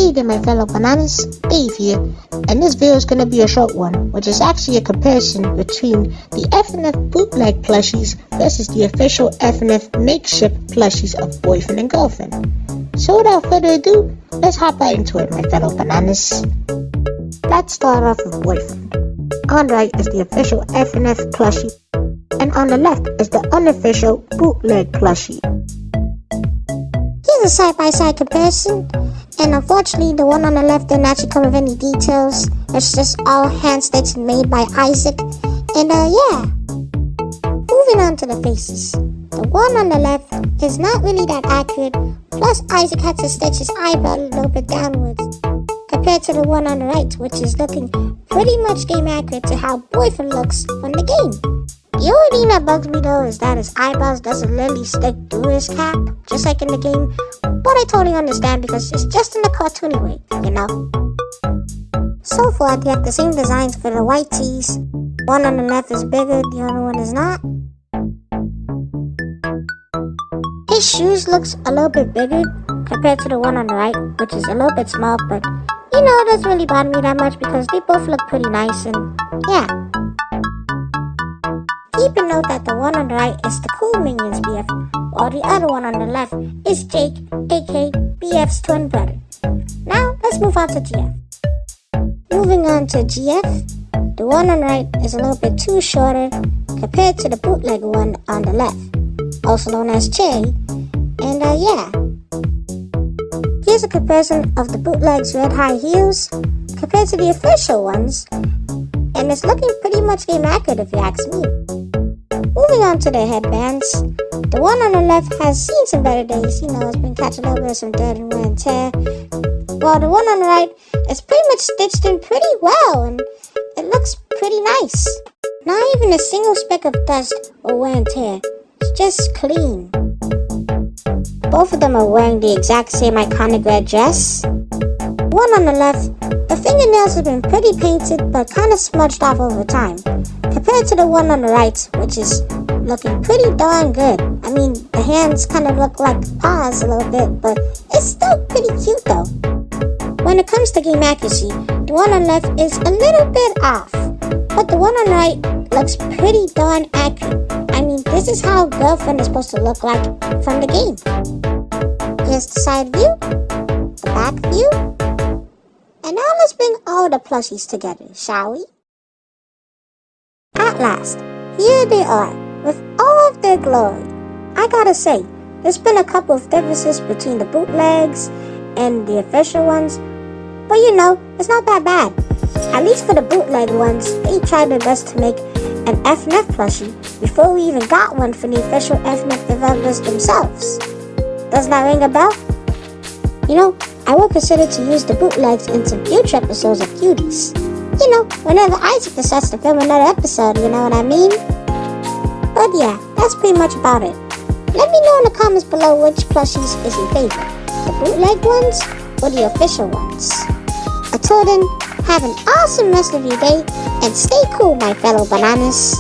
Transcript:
Hey there my fellow bananas, Dave here, and this video is going to be a short one, which is actually a comparison between the FNF Bootleg Plushies versus the official FNF Makeship Plushies of Boyfriend and Girlfriend. So without further ado, let's hop right into it my fellow bananas. Let's start off with Boyfriend. On the right is the official FNF plushie, and on the left is the unofficial Bootleg Plushie. Here's a side-by-side comparison, and unfortunately the one on the left didn't actually come with any details. It's just all hand stitched and made by Isaac. And yeah, moving on to the faces. The one on the left is not really that accurate, plus Isaac had to stitch his eyebrow a little bit downwards, compared to the one on the right, which is looking pretty much game accurate to how Boyfriend looks from the game. The only thing that bugs me though is that his eyebrows doesn't literally stick through his cap, just like in the game. But I totally understand because it's just in the cartoony way, you know. So far they have the same designs for the white tees. One on the left is bigger, the other one is not. His shoes looks a little bit bigger compared to the one on the right, which is a little bit small, but you know, it doesn't really bother me that much because they both look pretty nice and yeah. Keep in note that the one on the right is the Cool Minions BF, while the other one on the left is Jake, aka BF's twin brother. Now, let's move on to GF. Moving on to GF, the one on the right is a little bit too shorter compared to the bootleg one on the left, also known as Cherry, and yeah. Here's a comparison of the bootleg's red high heels compared to the official ones, and it's looking pretty much game accurate if you ask me. Moving on to the headbands, the one on the left has seen some better days, you know, it's been catching a little bit of some dirt and wear and tear, while the one on the right is pretty much stitched in pretty well and it looks pretty nice. Not even a single speck of dust or wear and tear, it's just clean. Both of them are wearing the exact same iconic red dress. One on the left, the fingernails have been pretty painted but kind of smudged off over time, compared to the one on the right, which is looking pretty darn good. I mean, the hands kind of look like paws a little bit, but it's still pretty cute though. When it comes to game accuracy, the one on the left is a little bit off, but the one on the right looks pretty darn accurate. I mean, this is how Girlfriend is supposed to look like from the game. Here's the side view, the back view, and now let's bring all the plushies together, shall we? At last, here they are, with all of their glory. I gotta say, there's been a couple of differences between the bootlegs and the official ones, but you know, it's not that bad. At least for the bootleg ones, they tried their best to make an FNF plushie before we even got one from the official FNF developers themselves. Does that ring a bell? You know, I will consider to use the bootlegs in some future episodes of Cuties. You know, whenever Isaac decides to film another episode, you know what I mean? But yeah, that's pretty much about it. Let me know in the comments below which plushies is your favorite, the bootleg ones or the official ones. Until then, have an awesome rest of your day and stay cool my fellow bananas.